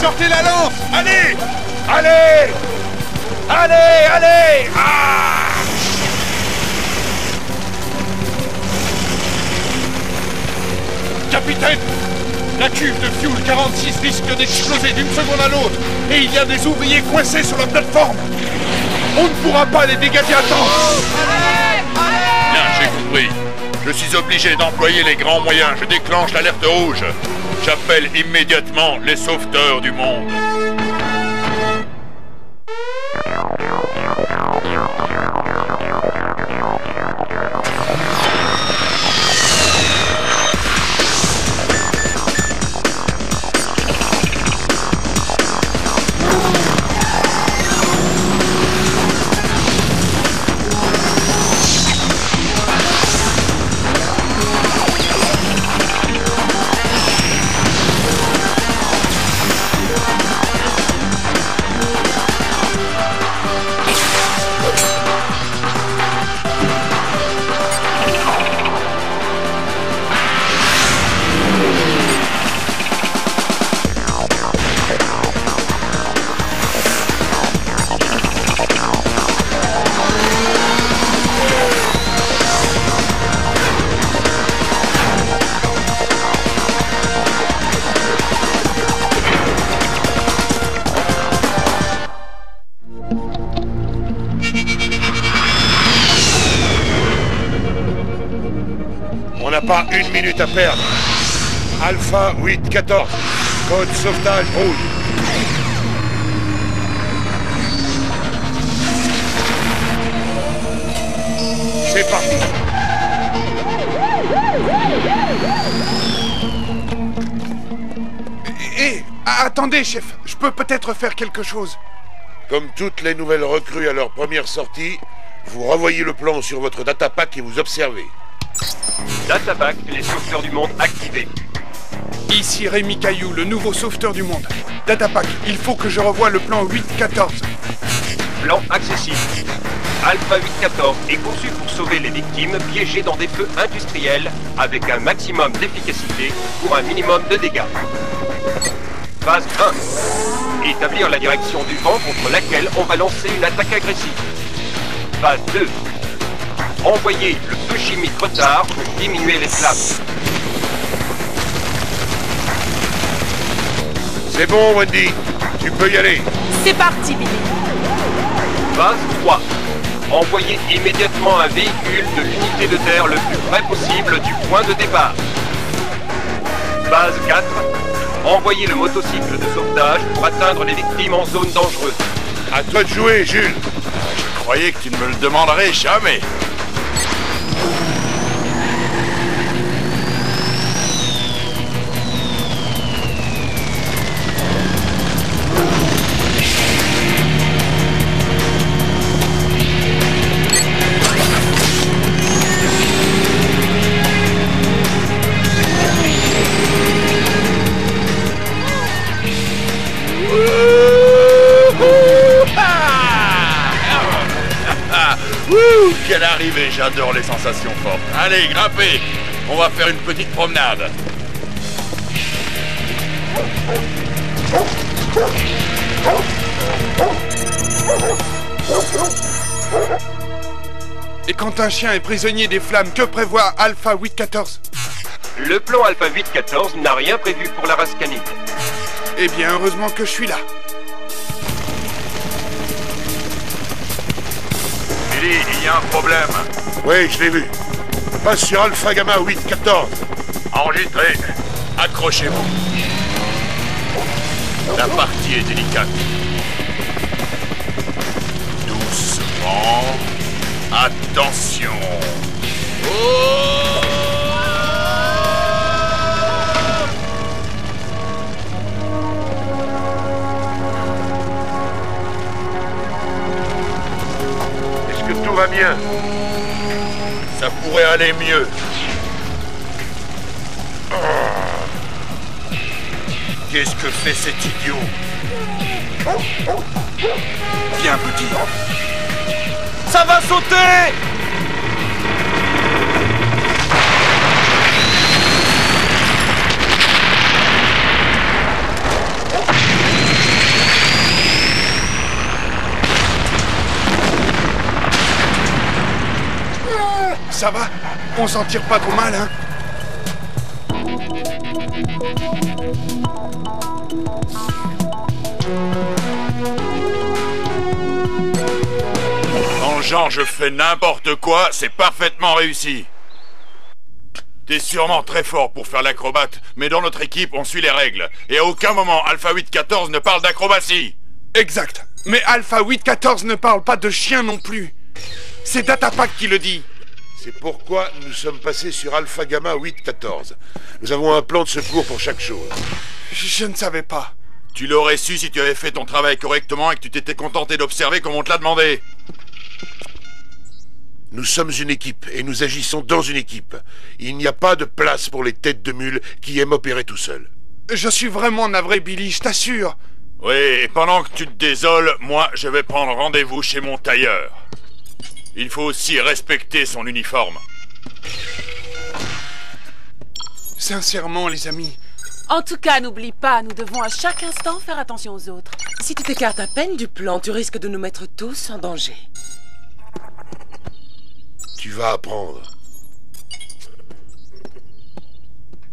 Sortez la lance! Allez! Allez! Allez, allez! Ah! Capitaine! La cuve de fuel 46 risque d'exploser d'une seconde à l'autre, et il y a des ouvriers coincés sur la plateforme. On ne pourra pas les dégager à temps. Bien, j'ai compris. Je suis obligé d'employer les grands moyens. Je déclenche l'alerte rouge. J'appelle immédiatement les sauveteurs du monde. On n'a pas une minute à perdre. Alpha 8-14. Code sauvetage rouge. C'est parti. Attendez, chef. Je peux peut-être faire quelque chose. Comme toutes les nouvelles recrues à leur première sortie, vous revoyez le plan sur votre datapack et vous observez. Datapack, les sauveteurs du monde activés. Ici Rémi Caillou, le nouveau sauveteur du monde. Datapack, il faut que je revoie le plan 8-14. Plan accessible. Alpha 8-14 est conçu pour sauver les victimes piégées dans des feux industriels avec un maximum d'efficacité pour un minimum de dégâts. Phase 1. Établir la direction du vent contre laquelle on va lancer une attaque agressive. Phase 2. Envoyer le feu chimique retard pour diminuer les flammes. C'est bon, Wendy. Tu peux y aller. C'est parti, Billy. Phase 3. Envoyer immédiatement un véhicule de l'unité de terre le plus près possible du point de départ. Phase 4. Envoyer le motocycle de sauvetage pour atteindre les victimes en zone dangereuse. À toi de jouer, Jules. Je croyais que tu ne me le demanderais jamais. Wouh, quelle arrivée, j'adore les sensations fortes. Allez, grimpez, on va faire une petite promenade. Et quand un chien est prisonnier des flammes, que prévoit Alpha 8-14? Le plan Alpha 8-14 n'a rien prévu pour la race canine. Eh bien, heureusement que je suis là. Billy, il y a un problème. Oui, je l'ai vu. Passe sur Alpha Gamma 8-14. Enregistré. Accrochez-vous. La partie est délicate. Doucement. Attention. Oh! Est-ce que tout va bien? Ça pourrait aller mieux. Qu'est-ce que fait cet idiot? Viens, petit. Ça va sauter! Ça va? On s'en tire pas trop mal, hein? Dans le genre je fais n'importe quoi, c'est parfaitement réussi. T'es sûrement très fort pour faire l'acrobate, mais dans notre équipe, on suit les règles. Et à aucun moment, Alpha 814 ne parle d'acrobatie. Exact. Mais Alpha 814 ne parle pas de chien non plus. C'est Datapack qui le dit. C'est pourquoi nous sommes passés sur Alpha Gamma 814. Nous avons un plan de secours pour chaque chose. Je ne savais pas. Tu l'aurais su si tu avais fait ton travail correctement et que tu t'étais contenté d'observer comme on te l'a demandé. Nous sommes une équipe et nous agissons dans une équipe. Il n'y a pas de place pour les têtes de mule qui aiment opérer tout seuls. Je suis vraiment navré, Billy, je t'assure. Oui, et pendant que tu te désoles, moi, je vais prendre rendez-vous chez mon tailleur. Il faut aussi respecter son uniforme. Sincèrement, les amis. En tout cas, n'oublie pas, nous devons à chaque instant faire attention aux autres. Si tu t'écartes à peine du plan, tu risques de nous mettre tous en danger. Tu vas apprendre.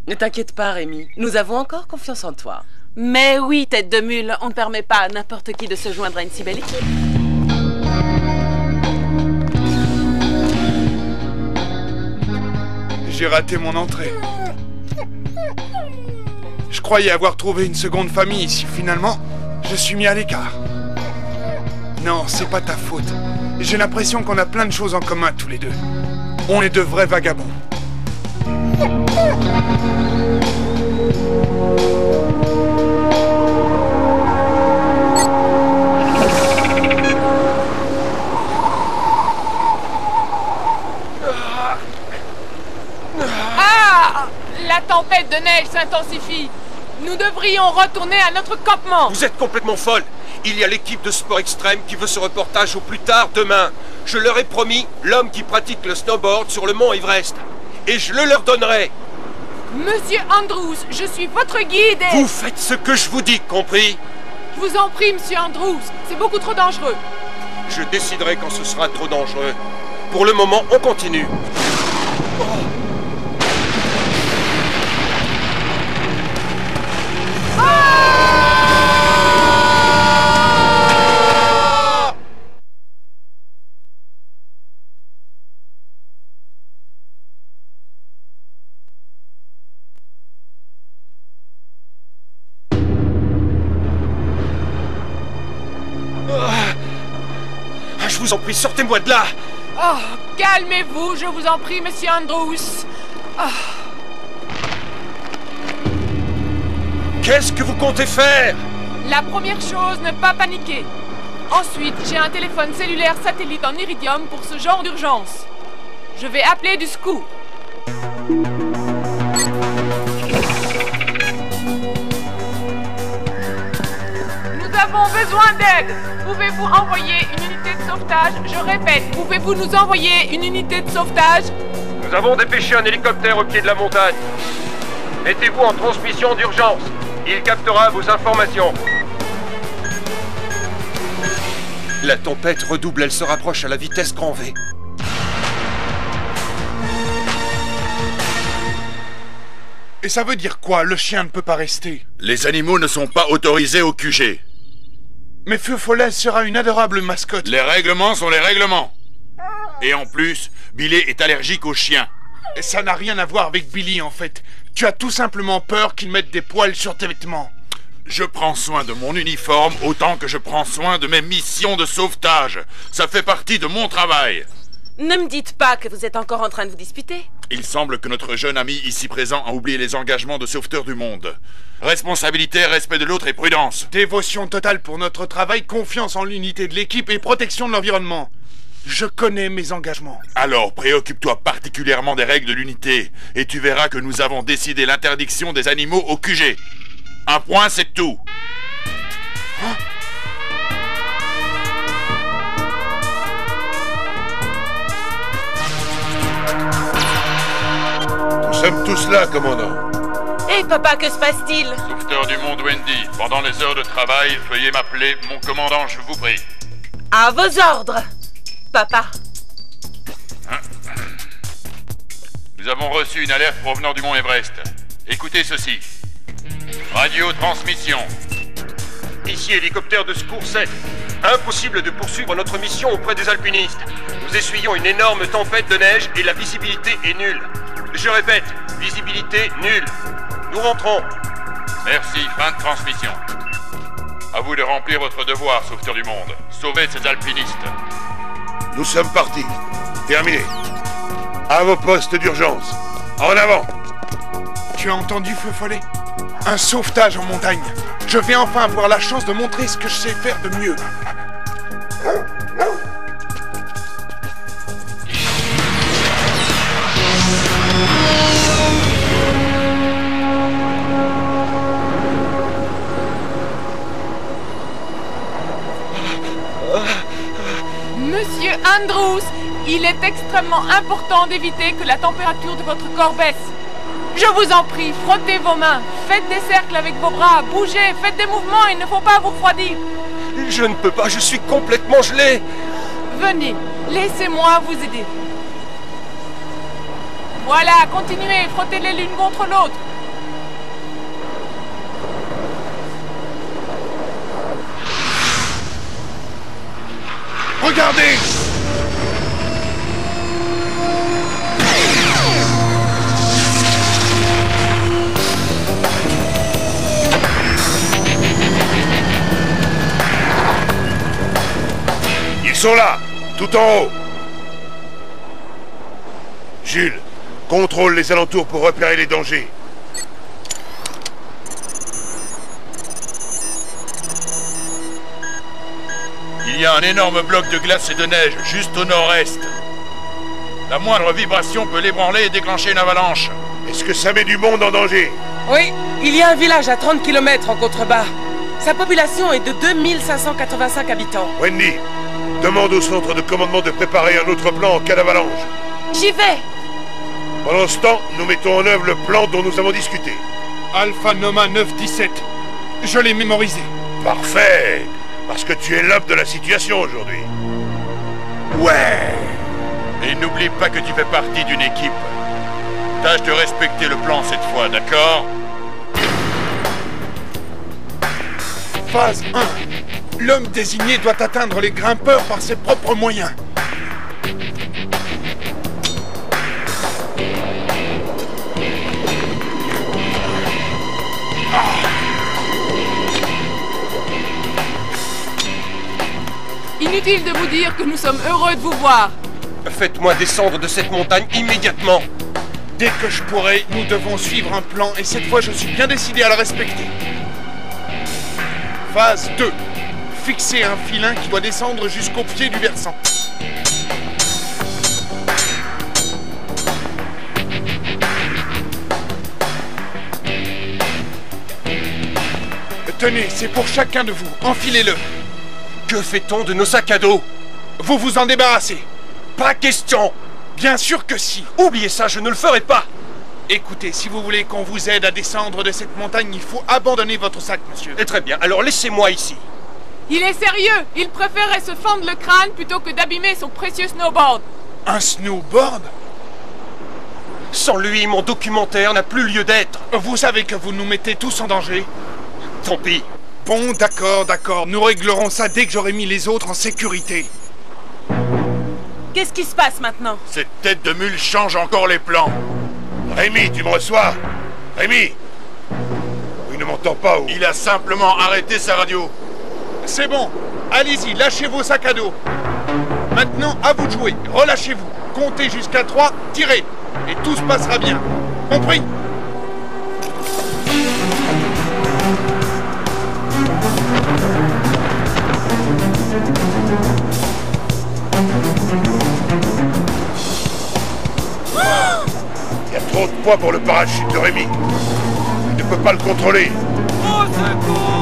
Ne t'inquiète pas, Rémi. Nous avons encore confiance en toi. Mais oui, tête de mule, on ne permet pas à n'importe qui de se joindre à une si belle équipe. J'ai raté mon entrée. Je croyais avoir trouvé une seconde famille ici. Finalement, je suis mis à l'écart. Non, c'est pas ta faute. J'ai l'impression qu'on a plein de choses en commun tous les deux. On est de vrais vagabonds. Ah! La tempête de neige s'intensifie. Nous devrions retourner à notre campement. Vous êtes complètement folle. Il y a l'équipe de sport extrême qui veut ce reportage au plus tard demain. Je leur ai promis l'homme qui pratique le snowboard sur le mont Everest. Et je le leur donnerai. Monsieur Andrews, je suis votre guide et... Vous faites ce que je vous dis, compris? Je vous en prie, monsieur Andrews, c'est beaucoup trop dangereux. Je déciderai quand ce sera trop dangereux. Pour le moment, on continue. Je vous en prie, sortez-moi de là! Oh, calmez-vous, je vous en prie, monsieur Andrews. Qu'est-ce que vous comptez faire? La première chose, ne pas paniquer. Ensuite, j'ai un téléphone cellulaire satellite en iridium pour ce genre d'urgence. Je vais appeler du secours. Nous avons besoin d'aide. Pouvez-vous envoyer une unité de sauvetage? Je répète, pouvez-vous nous envoyer une unité de sauvetage? Nous avons dépêché un hélicoptère au pied de la montagne. Mettez-vous en transmission d'urgence. Il captera vos informations. La tempête redouble, elle se rapproche à la vitesse grand V. Et ça veut dire quoi? Le chien ne peut pas rester. Les animaux ne sont pas autorisés au QG. Mais Feu Follet sera une adorable mascotte. Les règlements sont les règlements. Et en plus, Billy est allergique aux chiens. Et ça n'a rien à voir avec Billy, en fait. Tu as tout simplement peur qu'il mette des poils sur tes vêtements. Je prends soin de mon uniforme autant que je prends soin de mes missions de sauvetage. Ça fait partie de mon travail. Ne me dites pas que vous êtes encore en train de vous disputer. Il semble que notre jeune ami ici présent a oublié les engagements de sauveteur du monde. Responsabilité, respect de l'autre et prudence. Dévotion totale pour notre travail, confiance en l'unité de l'équipe et protection de l'environnement. Je connais mes engagements. Alors, préoccupe-toi particulièrement des règles de l'unité, et tu verras que nous avons décidé l'interdiction des animaux au QG. Un point, c'est tout. Hein? Nous sommes tous là, commandant. Hé, papa, que se passe-t-il? Sauveteur du monde Wendy, pendant les heures de travail, veuillez m'appeler mon commandant, je vous prie. À vos ordres, papa. Nous avons reçu une alerte provenant du mont Everest. Écoutez ceci. Radio-transmission. Ici hélicoptère de secours 7. Impossible de poursuivre notre mission auprès des alpinistes. Nous essuyons une énorme tempête de neige et la visibilité est nulle. Je répète, visibilité nulle. Nous rentrons. Merci, fin de transmission. À vous de remplir votre devoir, sauveteur du monde. Sauvez ces alpinistes. Nous sommes partis. Terminé. À vos postes d'urgence. En avant. Tu as entendu, Feu Follet? Un sauvetage en montagne. Je vais enfin avoir la chance de montrer ce que je sais faire de mieux. Monsieur Andrews, il est extrêmement important d'éviter que la température de votre corps baisse. Je vous en prie, frottez vos mains, faites des cercles avec vos bras, bougez, faites des mouvements, il ne faut pas vous refroidir. Je ne peux pas, je suis complètement gelé. Venez, laissez-moi vous aider. Voilà, continuez, frottez-les l'une contre l'autre. Regardez! Ils sont là, tout en haut. Jules, contrôle les alentours pour repérer les dangers. Il y a un énorme bloc de glace et de neige juste au nord-est. La moindre vibration peut l'ébranler et déclencher une avalanche. Est-ce que ça met du monde en danger? Oui, il y a un village à 30 km en contrebas. Sa population est de 2585 habitants. Wendy, demande au centre de commandement de préparer un autre plan en cas d'avalanche. J'y vais! Pendant ce temps, nous mettons en œuvre le plan dont nous avons discuté. Alpha Noma 917. Je l'ai mémorisé. Parfait! Parce que tu es l'homme de la situation aujourd'hui. Ouais! Et n'oublie pas que tu fais partie d'une équipe. Tâche de respecter le plan cette fois, d'accord? Phase 1. L'homme désigné doit atteindre les grimpeurs par ses propres moyens. Inutile de vous dire que nous sommes heureux de vous voir. Faites-moi descendre de cette montagne immédiatement. Dès que je pourrai, nous devons suivre un plan et cette fois je suis bien décidé à le respecter. Phase 2. Fixer un filin qui doit descendre jusqu'au pied du versant. Tenez, c'est pour chacun de vous. Enfilez-le. Que fait-on de nos sacs à dos? Vous vous en débarrassez. Pas question. Bien sûr que si. Oubliez ça, je ne le ferai pas. Écoutez, si vous voulez qu'on vous aide à descendre de cette montagne, il faut abandonner votre sac, monsieur. Et très bien, alors laissez-moi ici. Il est sérieux. Il préférerait se fendre le crâne plutôt que d'abîmer son précieux snowboard. Un snowboard? Sans lui, mon documentaire n'a plus lieu d'être. Vous savez que vous nous mettez tous en danger. Tant pis. Bon, d'accord, d'accord. Nous réglerons ça dès que j'aurai mis les autres en sécurité. Qu'est-ce qui se passe maintenant? Cette tête de mule change encore les plans. Rémi, tu me reçois? Rémi! Il ne m'entend pas ou... Il a simplement arrêté sa radio. C'est bon. Allez-y, lâchez vos sacs à dos. Maintenant, à vous de jouer. Relâchez-vous. Comptez jusqu'à 3, tirez. Et tout se passera bien. Compris? Il y a trop de poids pour le parachute de Rémi. Il ne peut pas le contrôler. Au secours!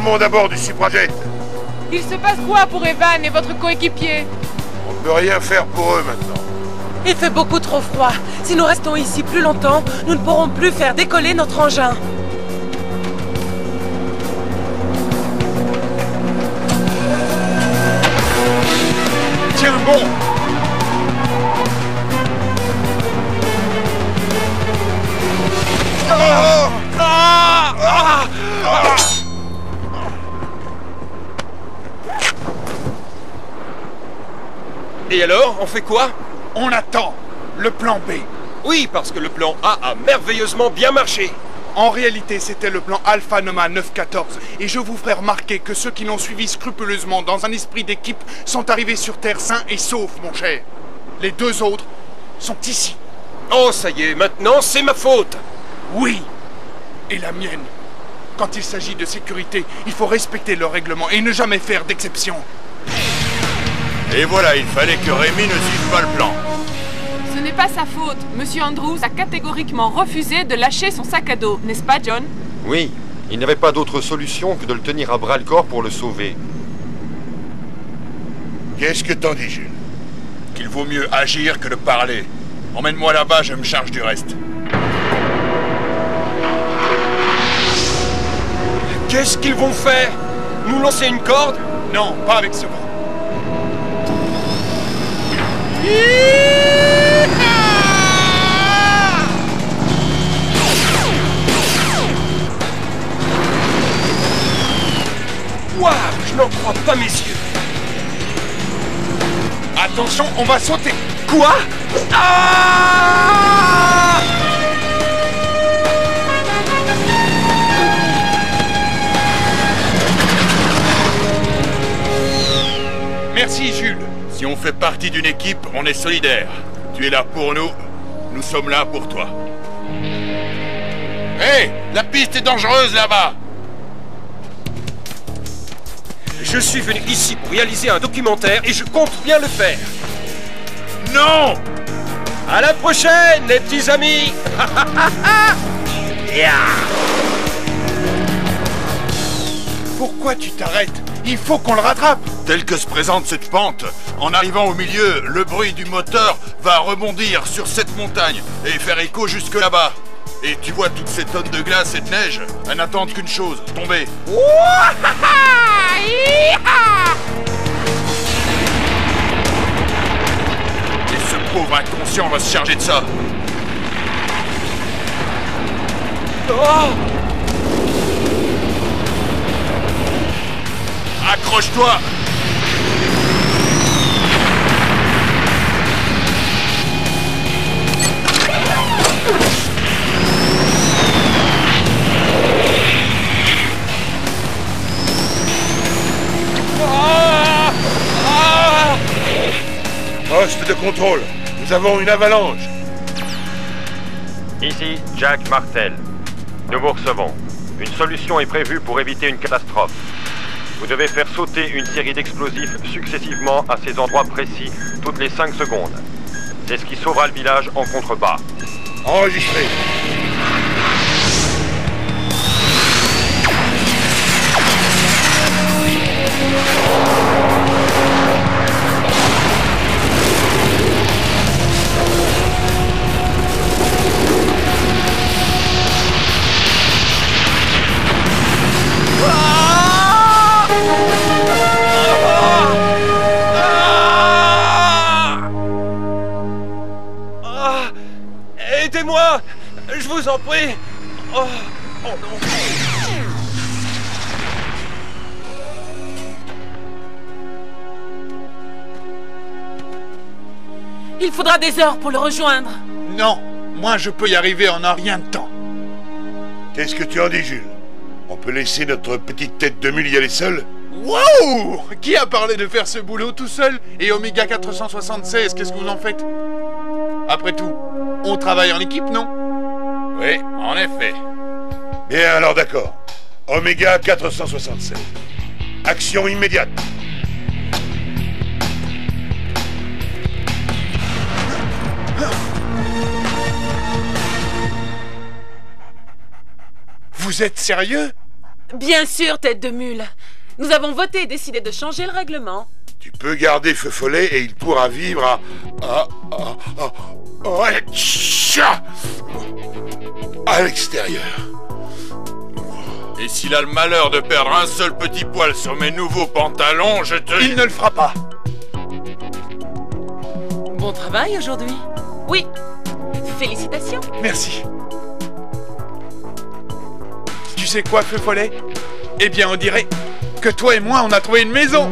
le monde à bord du Suprajet. Il se passe quoi pour Evan et votre coéquipier? On ne peut rien faire pour eux maintenant. Il fait beaucoup trop froid. Si nous restons ici plus longtemps, nous ne pourrons plus faire décoller notre engin. Tiens bon! Et alors, on fait quoi? On attend le plan B. Oui, parce que le plan A a merveilleusement bien marché. En réalité, c'était le plan Alpha Noma 914, et je vous ferai remarquer que ceux qui l'ont suivi scrupuleusement dans un esprit d'équipe sont arrivés sur Terre sains et saufs, mon cher. Les deux autres sont ici. Oh, ça y est, maintenant c'est ma faute. Oui, et la mienne. Quand il s'agit de sécurité, il faut respecter le règlement et ne jamais faire d'exception. Et voilà, il fallait que Rémi ne suive pas le plan. Ce n'est pas sa faute. Monsieur Andrews a catégoriquement refusé de lâcher son sac à dos, n'est-ce pas, John? Oui, il n'avait pas d'autre solution que de le tenir à bras-le-corps pour le sauver. Qu'est-ce que t'en dis, Jules? Qu'il vaut mieux agir que de parler. Emmène-moi là-bas, je me charge du reste. Qu'est-ce qu'ils vont faire? Nous lancer une corde? Non, pas avec ce vent. Waouh, je n'en crois pas mes yeux. Attention, on va sauter. Quoi? Ah! Merci, Jules. Si on fait partie d'une équipe, on est solidaire. Tu es là pour nous, nous sommes là pour toi. Hé, la piste est dangereuse là-bas. Je suis venu ici pour réaliser un documentaire et je compte bien le faire. Non! À la prochaine, les petits amis. Yeah. Pourquoi tu t'arrêtes? Il faut qu'on le rattrape. Telle que se présente cette pente, en arrivant au milieu, le bruit du moteur va rebondir sur cette montagne et faire écho jusque là-bas. Et tu vois toutes ces tonnes de glace et de neige, elles n'attendent qu'une chose, tomber. Et ce pauvre inconscient va se charger de ça. Oh! Accroche-toi! Poste de contrôle, nous avons une avalanche. Ici, Jack Martel. Nous vous recevons. Une solution est prévue pour éviter une catastrophe. Vous devez faire sauter une série d'explosifs successivement à ces endroits précis toutes les 5 secondes. C'est ce qui sauvera le village en contrebas. Enregistré. Aidez-moi! Je vous en prie! Oh, oh non! Il faudra des heures pour le rejoindre. Non, moi je peux y arriver en un rien de temps. Qu'est-ce que tu en dis, Jules? On peut laisser notre petite tête de mule y aller seule? Wow! Qui a parlé de faire ce boulot tout seul? Et Oméga 476, qu'est-ce que vous en faites? Après tout, on travaille en équipe, non? Oui, en effet. Bien, alors d'accord. Oméga 476. Action immédiate. Vous êtes sérieux? Bien sûr, tête de mule. Nous avons voté et décidé de changer le règlement. Tu peux garder Feu Follet et il pourra vivre à l'extérieur. Et s'il a le malheur de perdre un seul petit poil sur mes nouveaux pantalons, je te... Il ne le fera pas. Bon travail aujourd'hui. Oui. Félicitations. Merci. Tu sais quoi, Feu Follet? Eh bien, on dirait que toi et moi, on a trouvé une maison.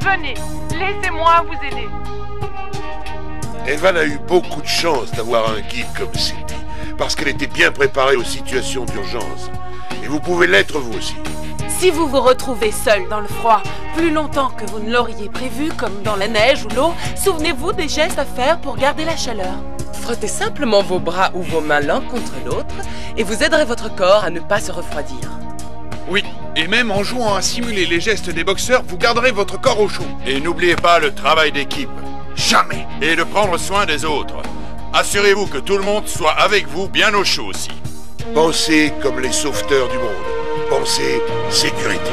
Venez, laissez-moi vous aider. Evan a eu beaucoup de chance d'avoir un guide comme Sylvie, parce qu'elle était bien préparée aux situations d'urgence. Et vous pouvez l'être vous aussi. Si vous vous retrouvez seul dans le froid plus longtemps que vous ne l'auriez prévu, comme dans la neige ou l'eau, souvenez-vous des gestes à faire pour garder la chaleur. Frottez simplement vos bras ou vos mains l'un contre l'autre et vous aiderez votre corps à ne pas se refroidir. Oui, et même en jouant à simuler les gestes des boxeurs, vous garderez votre corps au chaud. Et n'oubliez pas le travail d'équipe. Jamais. Et de prendre soin des autres. Assurez-vous que tout le monde soit avec vous bien au chaud aussi. Pensez comme les sauveteurs du monde. Pensez sécurité.